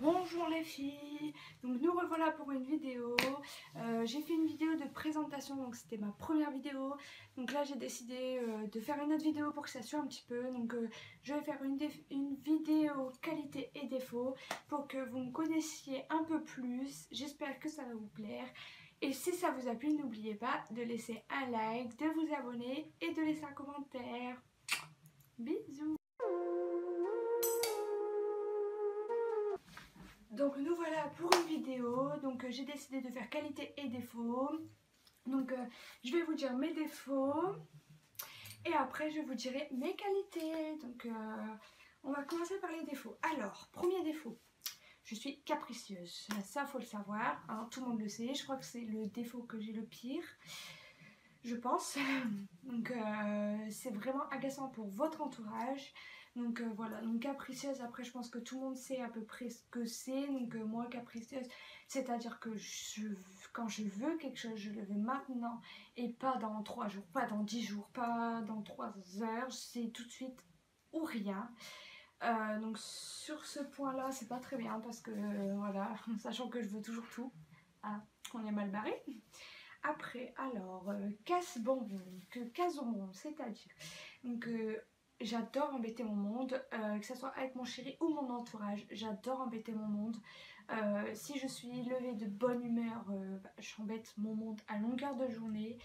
Bonjour les filles, donc nous revoilà pour une vidéo. J'ai fait une vidéo de présentation, donc c'était ma première vidéo. Donc là j'ai décidé de faire une autre vidéo pour que ça suive un petit peu. Donc je vais faire une vidéo qualité et défaut pour que vous me connaissiez un peu plus. J'espère que ça va vous plaire. Et si ça vous a plu, n'oubliez pas de laisser un like, de vous abonner et de laisser un commentaire. Bisous. Donc nous voilà pour une vidéo, donc j'ai décidé de faire qualité et défaut. Donc je vais vous dire mes défauts et après je vous dirai mes qualités. Donc on va commencer par les défauts. Alors, premier défaut, je suis capricieuse. Ça faut le savoir, hein, tout le monde le sait. Je crois que c'est le défaut que j'ai le pire, je pense. Donc c'est vraiment agaçant pour votre entourage. Donc voilà, donc capricieuse, après je pense que tout le monde sait à peu près ce que c'est. Donc moi capricieuse, c'est à dire que quand je veux quelque chose, je le veux maintenant et pas dans 3 jours, pas dans 10 jours, pas dans 3 heures, c'est tout de suite ou rien. Donc sur ce point là c'est pas très bien parce que voilà, sachant que je veux toujours tout, ah, on est mal barré. Après, alors, casse-bonbon, casse-bonbon, c'est-à-dire, donc j'adore embêter mon monde, que ce soit avec mon chéri ou mon entourage, j'adore embêter mon monde. Si je suis levée de bonne humeur, j'embête mon monde à longueur de journée.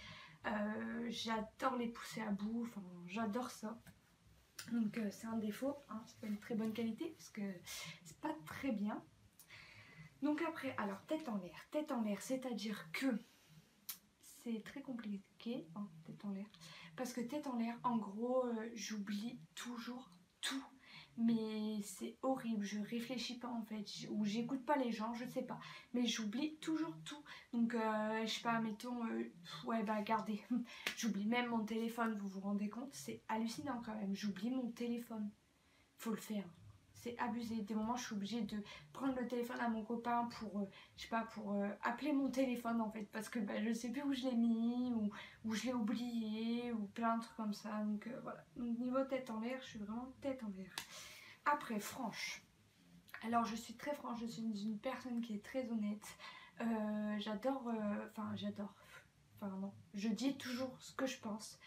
J'adore les pousser à bout, enfin, j'adore ça. Donc c'est un défaut, hein, c'est pas une très bonne qualité parce que c'est pas très bien. Donc après, alors tête en l'air, c'est-à-dire que c'est très compliqué, hein, tête en l'air. Parce que tête en l'air, en gros, j'oublie toujours tout. Mais c'est horrible, je réfléchis pas en fait, ou j'écoute pas les gens, je sais pas. Mais j'oublie toujours tout. Donc, je sais pas, mettons, ouais, bah, regardez, j'oublie même mon téléphone, vous vous rendez compte? C'est hallucinant quand même, j'oublie mon téléphone. Faut le faire. C'est abusé. Des moments, je suis obligée de prendre le téléphone à mon copain pour, je sais pas, pour appeler mon téléphone en fait, parce que bah, je sais plus où je l'ai mis, ou je l'ai oublié, ou plein de trucs comme ça. Donc voilà. Donc niveau tête en l'air, je suis vraiment tête en l'air. Après, franche. Alors, je suis très franche, je suis une personne qui est très honnête. J'adore, enfin non, je dis toujours ce que je pense.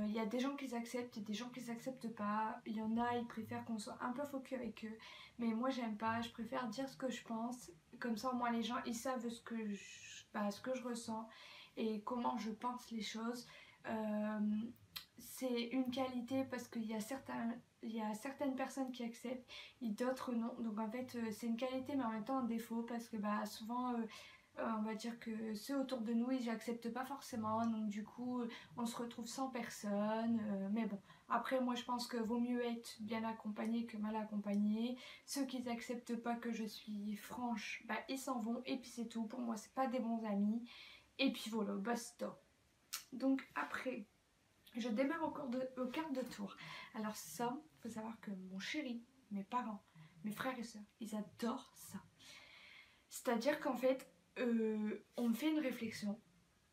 Il y a des gens qui acceptent et des gens qui n'acceptent pas. Il y en a, ils préfèrent qu'on soit un peu focus avec eux. Mais moi, j'aime pas. Je préfère dire ce que je pense. Comme ça, au moins, les gens, ils savent ce que je ressens et comment je pense les choses. C'est une qualité parce qu'il y a certaines personnes qui acceptent et d'autres non. Donc, en fait, c'est une qualité, mais en même temps un défaut parce que bah, souvent... on va dire que ceux autour de nous ils n'acceptent pas forcément, donc du coup on se retrouve sans personne, mais bon, après moi je pense que vaut mieux être bien accompagné que mal accompagné. Ceux qui n'acceptent pas que je suis franche, bah ils s'en vont et puis c'est tout, pour moi c'est pas des bons amis, et puis voilà, basta. Donc après, je démarre au quart de tour. Alors ça, il faut savoir que mon chéri, mes parents, mes frères et sœurs, ils adorent ça. C'est-à-dire qu'en fait, on me fait une réflexion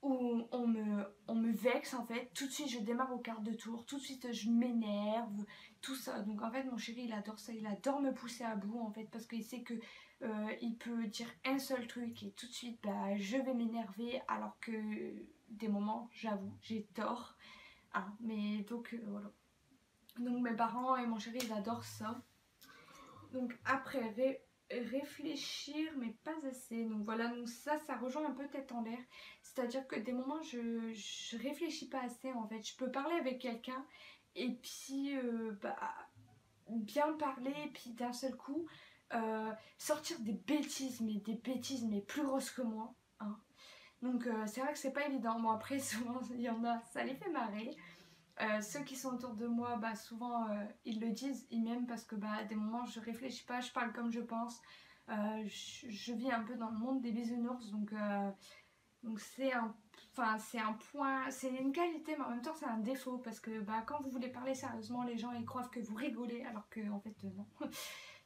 où on me vexe en fait, tout de suite je démarre au quart de tour, tout de suite je m'énerve, tout ça. Donc en fait mon chéri il adore ça, il adore me pousser à bout en fait parce qu'il sait que il peut dire un seul truc et tout de suite bah, je vais m'énerver alors que des moments j'avoue j'ai tort. Hein, mais donc voilà. Donc mes parents et mon chéri ils adorent ça. Donc après réfléchir mais pas assez, donc voilà, donc ça rejoint un peu tête en l'air, c'est à dire que des moments je réfléchis pas assez en fait, je peux parler avec quelqu'un et puis bah, bien parler et puis d'un seul coup sortir des bêtises mais plus grosses que moi, hein. Donc c'est vrai que c'est pas évident, bon après souvent il y en a ça les fait marrer. Ceux qui sont autour de moi, bah, souvent ils le disent, ils m'aiment parce que bah, à des moments je réfléchis pas, je parle comme je pense. Je vis un peu dans le monde des bisounours, donc c'est un point, c'est une qualité, mais en même temps c'est un défaut parce que bah, quand vous voulez parler sérieusement, les gens ils croient que vous rigolez alors que en fait non.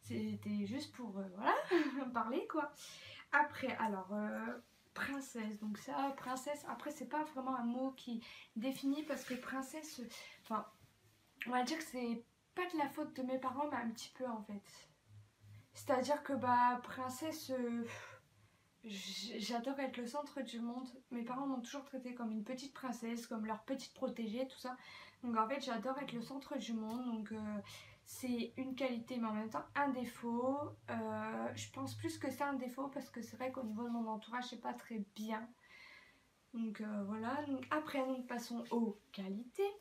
C'était juste pour voilà parler quoi. Après, alors princesse, donc ça, princesse, après c'est pas vraiment un mot qui définit parce que princesse, enfin, on va dire que c'est pas de la faute de mes parents, mais un petit peu en fait. C'est-à-dire que bah princesse, j'adore être le centre du monde. Mes parents m'ont toujours traité comme une petite princesse, comme leur petite protégée, tout ça. Donc en fait j'adore être le centre du monde. Donc c'est une qualité mais en même temps un défaut. Je pense plus que c'est un défaut parce que c'est vrai qu'au niveau de mon entourage c'est pas très bien. Donc voilà. Donc, après donc passons aux qualités.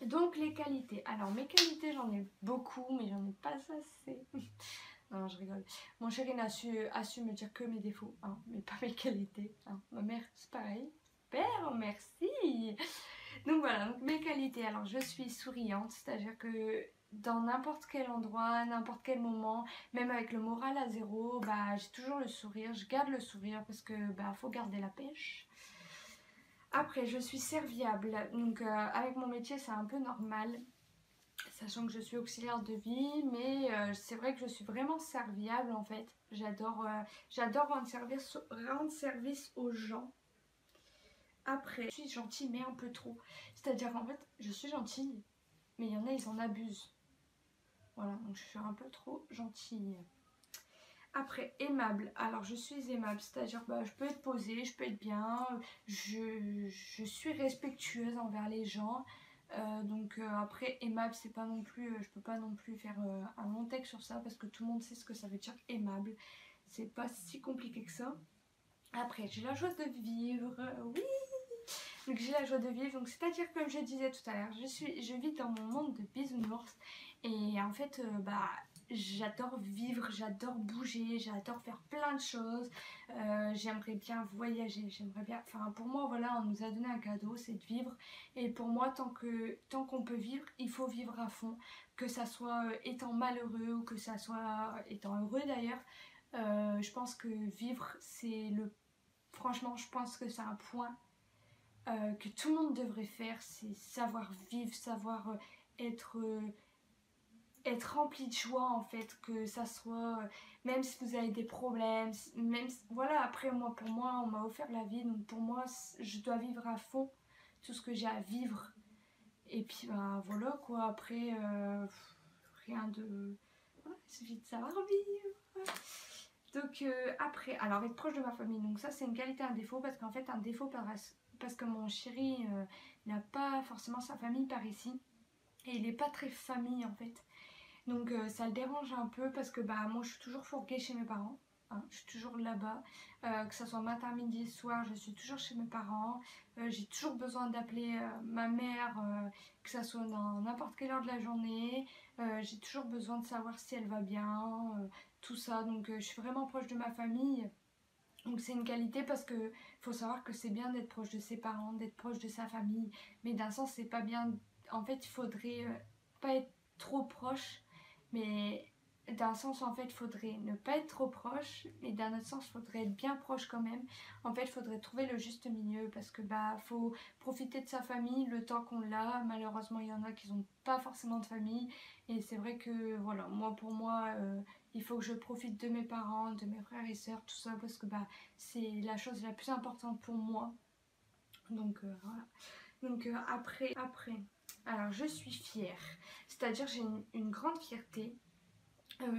Donc les qualités. Alors mes qualités j'en ai beaucoup mais j'en ai pas assez. Non, je rigole. Mon chéri a su me dire que mes défauts, hein, mais pas mes qualités. Hein. Ma mère, c'est pareil. Père, merci. Donc voilà, donc mes qualités. Alors, je suis souriante, c'est-à-dire que dans n'importe quel endroit, n'importe quel moment, même avec le moral à zéro, bah, j'ai toujours le sourire. Je garde le sourire parce que bah, faut garder la pêche. Après, je suis serviable. Donc, avec mon métier, c'est un peu normal. Sachant que je suis auxiliaire de vie, mais c'est vrai que je suis vraiment serviable en fait. J'adore rendre service aux gens. Après, je suis gentille mais un peu trop. C'est-à-dire en fait, je suis gentille, mais il y en a, ils en abusent. Voilà, donc je suis un peu trop gentille. Après, aimable. Alors, je suis aimable, c'est-à-dire bah, je peux être posée, je peux être bien. Je suis respectueuse envers les gens. Donc après aimable c'est pas non plus, je peux pas non plus faire un long texte sur ça parce que tout le monde sait ce que ça veut dire aimable, c'est pas si compliqué que ça. Après j'ai la joie de vivre, oui, donc j'ai la joie de vivre, donc c'est à dire comme je disais tout à l'heure, je vis dans mon monde de bisounours et en fait bah j'adore vivre, j'adore bouger, j'adore faire plein de choses, j'aimerais bien voyager, j'aimerais bien, enfin pour moi voilà on nous a donné un cadeau, c'est de vivre et pour moi tant qu'on peut vivre, il faut vivre à fond, que ça soit étant malheureux ou que ça soit étant heureux d'ailleurs, je pense que vivre c'est franchement je pense que c'est un point que tout le monde devrait faire, c'est savoir vivre, savoir être rempli de joie en fait, que ça soit même si vous avez des problèmes, même voilà, après moi pour moi on m'a offert la vie, donc pour moi je dois vivre à fond tout ce que j'ai à vivre et puis bah voilà quoi, après rien de voilà, il suffit de savoir vivre. Donc après, alors être proche de ma famille, donc ça c'est une qualité, un défaut, parce qu'en fait un défaut parce que mon chéri n'a pas forcément sa famille par ici et il n'est pas très famille en fait. Donc ça le dérange un peu parce que bah moi je suis toujours fourguée chez mes parents, hein, je suis toujours là-bas, que ce soit matin, midi, soir, je suis toujours chez mes parents, j'ai toujours besoin d'appeler ma mère, que ce soit dans n'importe quelle heure de la journée, j'ai toujours besoin de savoir si elle va bien, tout ça, donc je suis vraiment proche de ma famille. Donc c'est une qualité parce que faut savoir que c'est bien d'être proche de ses parents, d'être proche de sa famille, mais d'un sens c'est pas bien, en fait il faudrait pas être trop proche, mais d'un sens en fait il faudrait ne pas être trop proche, mais d'un autre sens il faudrait être bien proche quand même. En fait il faudrait trouver le juste milieu parce que bah faut profiter de sa famille le temps qu'on l'a. Malheureusement il y en a qui n'ont pas forcément de famille et c'est vrai que voilà, moi pour moi il faut que je profite de mes parents, de mes frères et sœurs, tout ça parce que bah c'est la chose la plus importante pour moi. Donc voilà. Donc après, alors je suis fière, c'est-à-dire j'ai une grande fierté.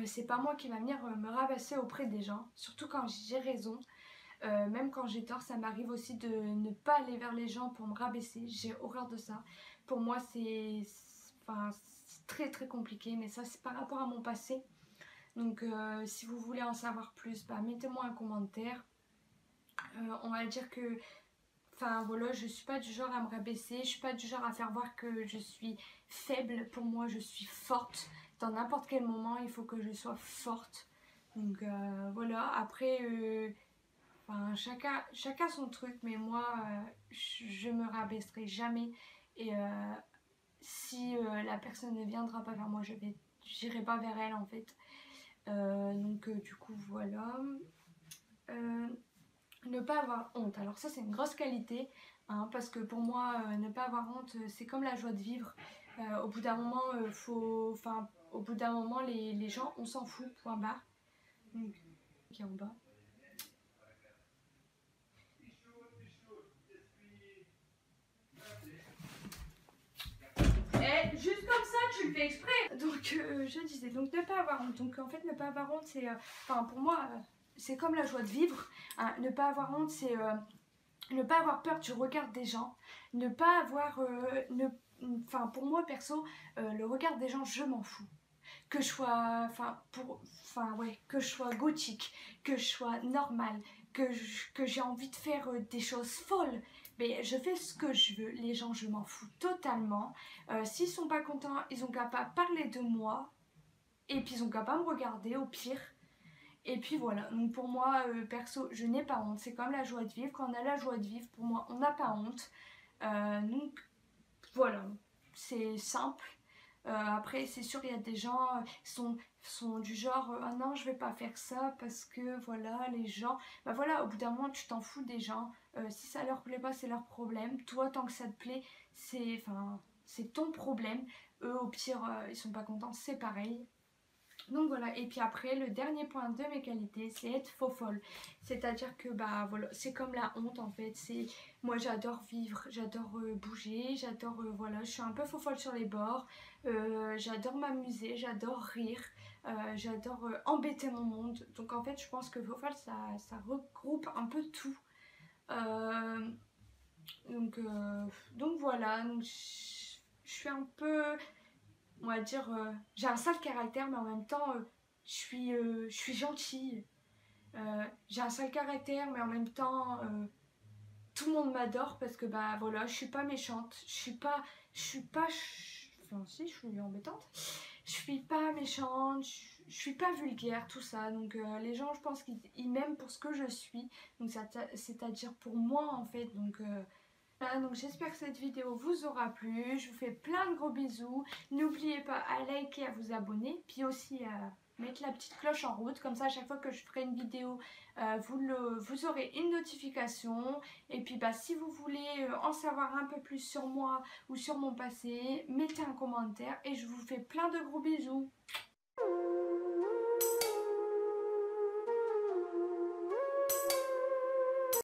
C'est pas moi qui va venir me rabasser auprès des gens, surtout quand j'ai raison. Même quand j'ai tort, ça m'arrive aussi de ne pas aller vers les gens pour me rabaisser. J'ai horreur de ça. Pour moi, c'est très très compliqué, mais ça c'est par rapport à mon passé. Donc si vous voulez en savoir plus, bah, mettez-moi un commentaire. On va dire que enfin voilà, je suis pas du genre à me rabaisser, je suis pas du genre à faire voir que je suis faible. Pour moi, je suis forte. Dans n'importe quel moment, il faut que je sois forte. Donc voilà, après, chacun son truc, mais moi, je me rabaisserai jamais. Et si la personne ne viendra pas vers moi, j'irai pas vers elle en fait. Donc du coup, voilà. Ne pas avoir honte, alors ça c'est une grosse qualité, hein, parce que pour moi ne pas avoir honte c'est comme la joie de vivre. Au bout d'un moment au bout d'un moment les gens on s'en fout, point barre. Donc qui est en bas. Eh, juste comme ça, tu le fais exprès. Donc je disais, donc ne pas avoir honte. Donc en fait ne pas avoir honte c'est, enfin pour moi c'est comme la joie de vivre. Hein. Ne pas avoir honte c'est ne pas avoir peur du regard des gens. Ne pas avoir, enfin pour moi perso, le regard des gens je m'en fous. Que je sois, que je sois gothique, que je sois normale, que j'ai envie de faire des choses folles, mais je fais ce que je veux. Les gens, je m'en fous totalement. S'ils sont pas contents, ils ont qu'à pas parler de moi, et puis ils ont qu'à pas me regarder au pire. Et puis voilà, donc pour moi, perso, je n'ai pas honte. C'est comme la joie de vivre. Quand on a la joie de vivre, pour moi, on n'a pas honte. Donc voilà, c'est simple. Après, c'est sûr, il y a des gens qui sont du genre ah non, je vais pas faire ça parce que voilà, les gens. Bah voilà, au bout d'un moment, tu t'en fous des gens. Si ça leur plaît pas, c'est leur problème. Toi, tant que ça te plaît, c'est ton problème. Eux, au pire, ils sont pas contents, c'est pareil. Donc voilà, et puis après le dernier point de mes qualités c'est être faux folle, c'est à dire que bah voilà, c'est comme la honte en fait, c'est moi j'adore vivre, j'adore bouger, j'adore voilà, je suis un peu faux folle sur les bords, j'adore m'amuser, j'adore rire, j'adore embêter mon monde, donc en fait je pense que faux folle ça regroupe un peu tout. Euh, donc voilà, donc je suis un peu, on va dire, j'ai un sale caractère, mais en même temps, je suis gentille. J'ai un sale caractère, mais en même temps, tout le monde m'adore parce que bah voilà, je suis pas méchante, enfin si, je suis embêtante. Je suis pas méchante, je suis pas vulgaire, tout ça. Donc les gens, je pense qu'ils m'aiment pour ce que je suis. Donc c'est-à-dire pour moi en fait. Donc voilà, donc j'espère que cette vidéo vous aura plu, je vous fais plein de gros bisous, n'oubliez pas à liker, à vous abonner, puis aussi à mettre la petite cloche en route, comme ça à chaque fois que je ferai une vidéo, vous aurez une notification, et puis bah, si vous voulez en savoir un peu plus sur moi ou sur mon passé, mettez un commentaire et je vous fais plein de gros bisous.